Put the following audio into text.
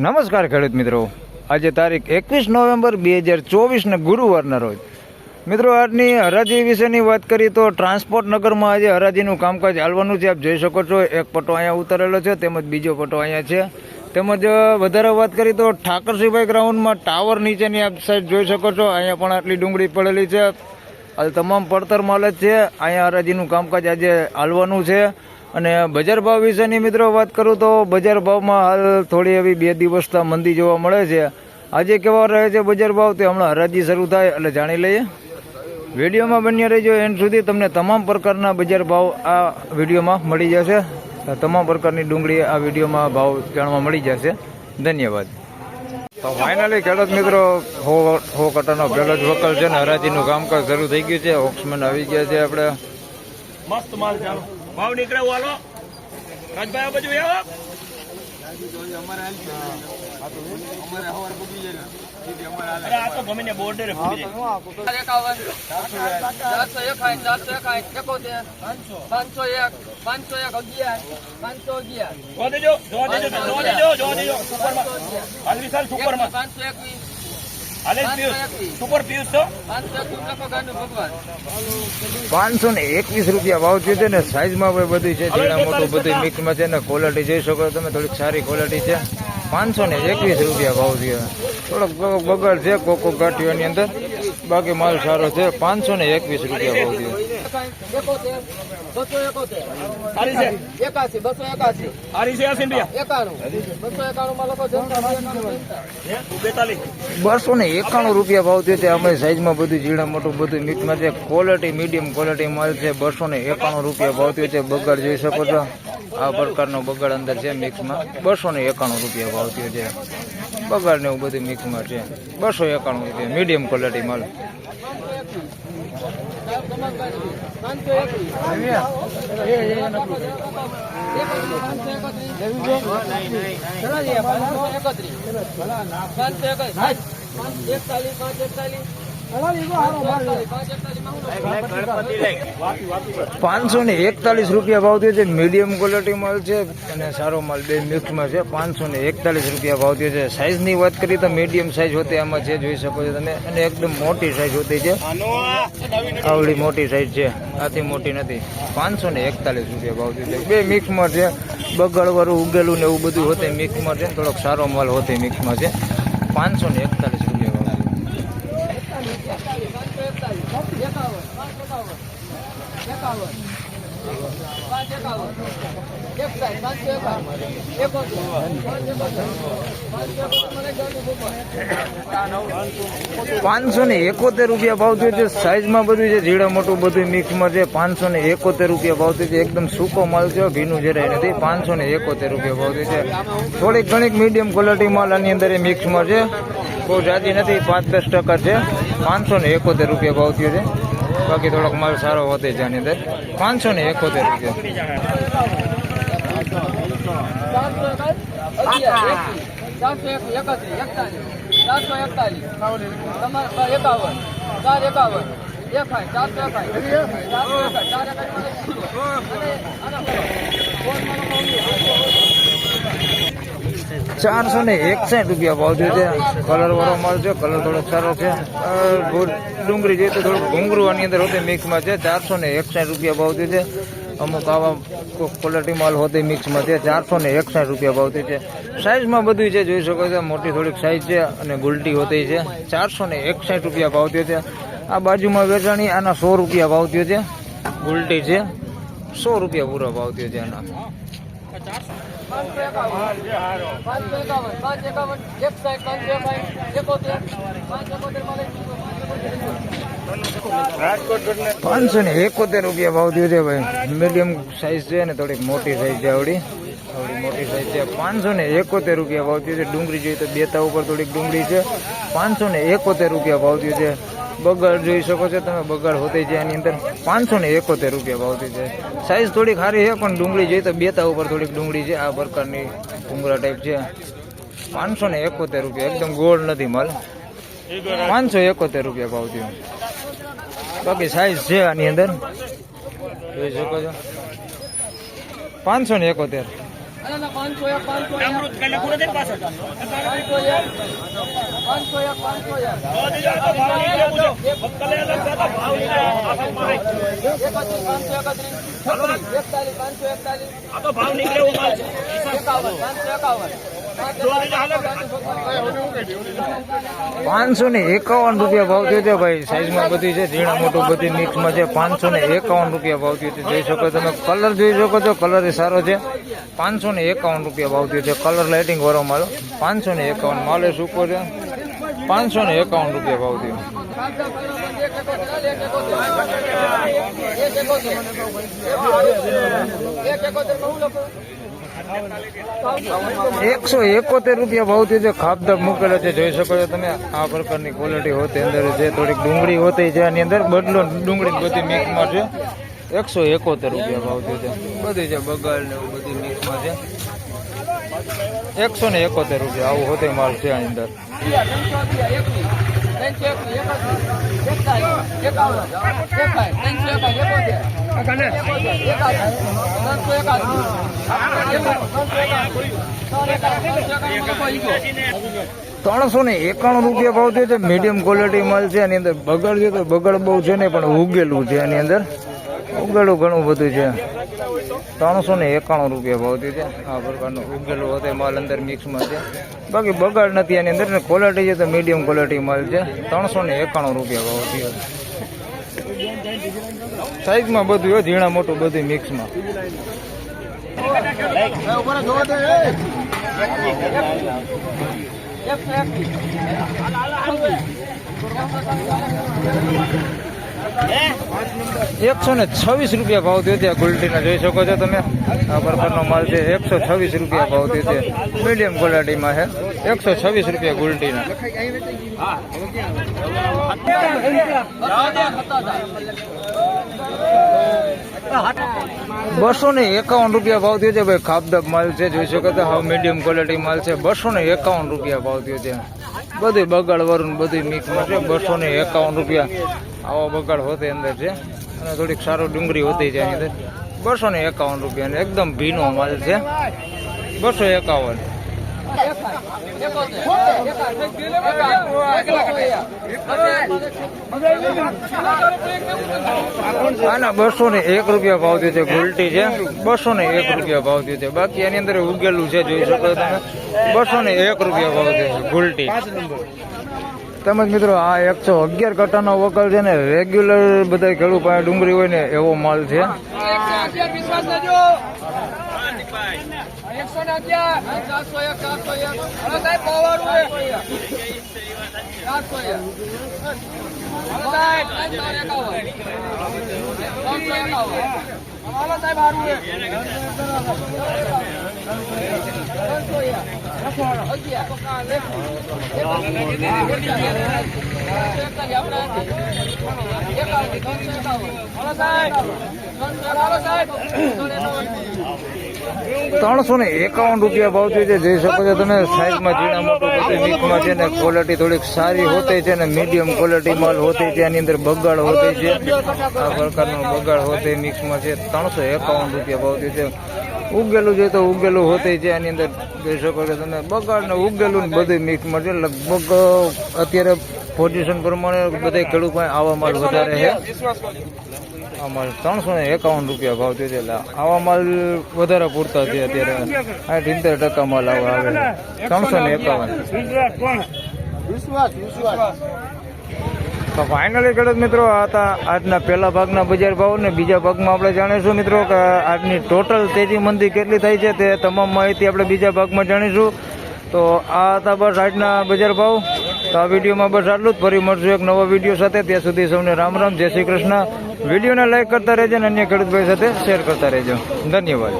નમસ્કાર ખેડૂત મિત્રો, આજે તારીખ 21 નવેમ્બર 2024 ગુરુવારના રોજ મિત્રો આજની હરાજી વિશેની વાત કરીએ તો ટ્રાન્સપોર્ટ નગરમાં આજે હરાજીનું કામકાજ ચાલવાનું છે. આપ જોઈ શકો છો, એક પટ્ટો અહીંયા ઉતારેલો છે તેમજ બીજો પટ્ટો અહીંયા છે. તેમજ વધારે વાત કરીએ તો ઠાકરસિંહભાઈ ગ્રાઉન્ડમાં ટાવર નીચેની આપ સાઈડ જોઈ શકો છો, અહીંયા પણ આટલી ડુંગળી પડેલી છે. હાલ તમામ પડતર માલ જ છે. અહીંયા હરાજીનું કામકાજ આજે હાલવાનું છે. અને બજાર ભાવ વિશેની મિત્રો વાત કરું તો બજાર ભાવમાં હાલ થોડી એવી 2 દિવસથી મંદી જોવા મળે છે. આજે કેવા રહે છે બજાર ભાવ તે હમણાં હરાજી શરૂ થાય એટલે જાણી લઈએ. વિડીયોમાં બન્યા રહેજો એન્ડ સુધી, તમને તમામ પ્રકારના બજાર ભાવ આ વિડીયોમાં મળી જશે. તમામ પ્રકારની ડુંગળી આ વિડીયોમાં ભાવ જાણવા મળી જશે. ધન્યવાદ. તો ફાઇનલી ખેડૂત મિત્રો 100 કટ્ટાનો પહેલો જ વકલ છે ને હરાજીનું કામકાજ શરૂ થઈ ગયું છે. ઓક્સમેન આવી ગયા છે. આપણે મસ્ત માલ ચાલો ભાવ નીકળે વાલો રાજભાઈ આ બાજુ આવો અરે આ તો ગમે ને બોર્ડર ફૂટી જાય 521 રૂપિયા ભાવ છે ને. સાઈઝમાં બધું છે, ઝીણા મોટું બધું મિક્સમાં છે ને. ક્વોલિટી જોઈ શકો તમે, થોડીક સારી ક્વોલિટી છે. 521 રૂપિયા ભાવ છે. થોડોક બગાડ છે કોકો ગાંઠીઓની અંદર, બાકી માલ સારો છે. 521 રૂપિયા ભાવ છે. ₹291 રૂપિયા ભાવ છે. અમે સાઈઝમાં બધું ઝીણા મોટું બધું મિક્સમાં છે. ક્વોલિટી મીડિયમ ક્વોલિટી માલ છે. ₹291 રૂપિયા ભાવ છે. બગાડ જોઈ શકો છો, આ પ્રકારનો બગાડ અંદર છે મિક્સમાં. ₹291 રૂપિયા ભાવ છે. બગાડ ને એવું બધું મિક્સમાં છે. 291 રૂપિયા મીડિયમ ક્વોલિટી માલ. 541 રૂપિયા ભાવ થયો છે. મીડિયમ ક્વોલિટી માલ છે અને સારો માલ બે મિક્સમાં છે. 541 રૂપિયા ભાવ થયો છે. સાઇઝની વાત કરીએ તો મીડિયમ સાઇઝ હોતી આમાં છે, જોઈ શકો છો તમે. અને એકદમ મોટી સાઇઝ હોતી છે, આવડી મોટી સાઇઝ છે, આથી મોટી નથી. 541 રૂપિયા ભાવ થયો છે. બે મિક્સમાં છે. બગાડવાળું ઉગેલું ને એવું બધું હોતે મિક્સમાં છે. થોડોક સારો માલ હોતે મિક્સમાં છે. 541 રૂપિયા ભાવ. 571 રૂપિયા ભાવ થયો છે. સાઈઝમાં બધું છે, ઝીણા મોટું બધું મિક્સમાં છે. 571 રૂપિયા ભાવ થયો છે. એકદમ સૂકો માલ છે, ભીનું જરાય નથી. 571 રૂપિયા ભાવ થયો છે. થોડીક ઘણીક મીડિયમ ક્વોલિટી માલ આની અંદર મિક્સમાં છે, બહુ જાજી નથી, 5-10% છે. 571 રૂપિયા ભાવ થયો છે. બાકી થોડોક માલ સારો હોતે છે આની અંદર. 571 રૂપિયા. 461 રૂપિયા ભાવ થયો છે. કલર વાળો માલ છે, કલર થોડોક સારો છે. ડુંગળી જોઈએ તો થોડુંક ઘૂંઘરું આની અંદર હોતે મિક્સમાં છે. 461 રૂપિયા ભાવ થયો છે. અમુક આવા ક્વોલિટી માલ હોતે મિક્સમાં છે. 461 રૂપિયા ભાવ થયો છે. સાઈઝમાં બધું છે, જોઈ શકો છો. મોટી થોડીક સાઈઝ છે અને ગુલટી હોતી છે. 461 રૂપિયા ભાવ થયો છે. આ બાજુમાં વેચાણી આના 100 રૂપિયા ભાવ થયો છે. ગુલટી છે, 100 રૂપિયા પૂરો ભાવ થયો છે આના. 571 રૂપિયા ભાવ થયો છે ભાઈ. મીડિયમ સાઈઝ છે ને થોડીક મોટી સાઈઝ છે, આવડી મોટી સાઈઝ છે. 571 રૂપિયા ભાવ થયો છે. ડુંગળી જોઈએ તો બેતા ઉપર થોડીક ડુંગળી છે. 571 રૂપિયા ભાવ થયો છે. બગાડ જોઈ શકો છો તમે, બગાડ હોતી છે આની અંદર. 571 રૂપિયા ભાવ થયો છે. સાઈઝ થોડીક સારી છે, પણ ડુંગળી જોઈએ તો બેતા ઉપર થોડીક ડુંગળી છે. આ પ્રકારની ભૂંગળા ટાઈપ છે. 571 રૂપિયા, એકદમ ગોળ નથી માલ. 571 રૂપિયા ભાવ થયો. બાકી સાઈઝ છે આની અંદર, જોઈ શકો છો. 571. અમૃત કાલે પૂરો થઈ પાછળ આ તો ભાવ નીકળે એવો માલ છે 551 રૂપિયા ભાવ થયો છે ભાઈ. સાઈઝમાં બધી છે, ઝીણા મોટું બધી મિક્સમાં છે. 551 રૂપિયા ભાવ થયો છે. જોઈ શકો તમે, કલર જોઈ શકો છો, કલર એ સારો છે. 551 રૂપિયા ભાવ થયો છે. કલર લાઇટિંગ વાળો માલ 551. માલ એ સૂકો છે. 551 રૂપિયા ભાવ થયો. 171 રૂપિયા ભાવ થયો છે. ખાપધપ મૂકેલો છે, જોઈ શકો છો તમે. આ પ્રકારની ક્વોલિટી હોતી અંદર છે. થોડીક ડુંગળી હોતી છે આની અંદર, બદલો ડુંગળી બધી મિક્સમાં છે. 171 રૂપિયા ભાવ થયો છે. બધી છે બગાડ ને એવું બધી મિક્સમાં છે. 171 રૂપિયા આવું હોતે માલ છે આની અંદર. ₹391 રૂપિયા ભાવ થયો છે. મીડિયમ ક્વોલિટી માલ છે. આની અંદર બગડ છે તો બગડ બહુ છે ને, પણ ઉગેલું છે આની અંદર. ઉગેલું ઘણું બધું છે. 391 રૂપિયા ભાવ થયો છે. આ પ્રકારનું ઉગેલું હોતે માલ અંદર મિક્સમાં છે. બાકી બગાડ નથી આની અંદર. ક્વોલિટી છે તો મીડિયમ ક્વોલિટી માલ છે. 391 રૂપિયા ભાવ થયો. સાઈઝમાં બધું હોય, ઝીણા મોટું બધું મિક્સમાં. ₹126 રૂપિયા ભાવ થયો છે. ગુલટીના જોઈ શકો છો તમે. આ પ્રકારનો માલ છે. 126 રૂપિયા ભાવ થયો છે. મીડિયમ ક્વોલિટીમાં છે. 126 રૂપિયા ગુલટીના. ₹251 રૂપિયા ભાવ થયો છે ભાઈ. ખાપદબ માલ છે, જોઈ શકો છો. હાવ મીડિયમ ક્વોલિટી માલ છે. 251 રૂપિયા ભાવ થયો છે. બધું બગાડ વરું બધું મિક્સમાં છે. 251 રૂપિયા આવો બગાડ હોતે અંદર છે. અને થોડીક સારો ડુંગળી હોતી છે એની અંદર. 251 રૂપિયા એકદમ ભીનો માલ છે. 251. આના 201 રૂપિયા ભાવ થયો છે. ગુલટી છે. 201 રૂપિયા ભાવ થયો છે. બાકી એની અંદર ઉગેલું છે, જોઈ શકો તમે. 201 રૂપિયા ભાવ થયો છે ગુલટી. તેમજ મિત્રો આ 111 કટ્ટાનો વકલ છે ને, રેગ્યુલર બધા ખેડૂત પાસે ડુંગળી હોય ને એવો માલ છે. ₹351 રૂપિયા ભાવ થયો છે. જોઈ શકો છો તમે. સાઈઝમાં ઝીણા મોટું બધું મિક્સમાં છે ને. ક્વોલિટી થોડીક સારી હોતી છે ને, મીડિયમ ક્વોલિટી માલ હોતી છે. આની અંદર બગાડ હોતી છે. આ પ્રકારનો બગાડ હોતી મિક્સમાં છે. ₹351 રૂપિયા ભાવ થયો છે. ઉગેલું છે તો ઉગેલું હોતી છે આની અંદર, જોઈ શકો છો તમે. બગાડ ને ઉગેલું ને બધું મિક્સમાં છે. લગભગ અત્યારે પોઝિશન પ્રમાણે બધા ખેડૂત પાસે આવા માલ વધારે છે. આ માલ ₹351 રૂપિયા ભાવ થયો છે. એટલે આવા માલ વધારે પૂરતા છે અત્યારે. 70% માલ આવા આવે છે. 351. તો ફાઇનલી ખેડૂત મિત્રો આ હતા આજના પહેલા ભાગના બજાર ભાવ. ને બીજા ભાગમાં આપણે જાણીશું મિત્રો કે આજની ટોટલ તેજી મંદી કેટલી થાય છે, તે તમામ માહિતી આપણે બીજા ભાગમાં જાણીશું. તો આ હતા બસ આજના બજાર ભાવ. તો આ વિડીયોમાં બસ આટલું જ. ફરી મળશું એક નવા વિડીયો સાથે. ત્યાં સુધી સૌને રામ રામ, જય શ્રી કૃષ્ણ. વિડીયોને લાઈક કરતા રહેજો અને અન્ય ખેડૂત ભાઈ સાથે શેર કરતા રહેજો. ધન્યવાદ.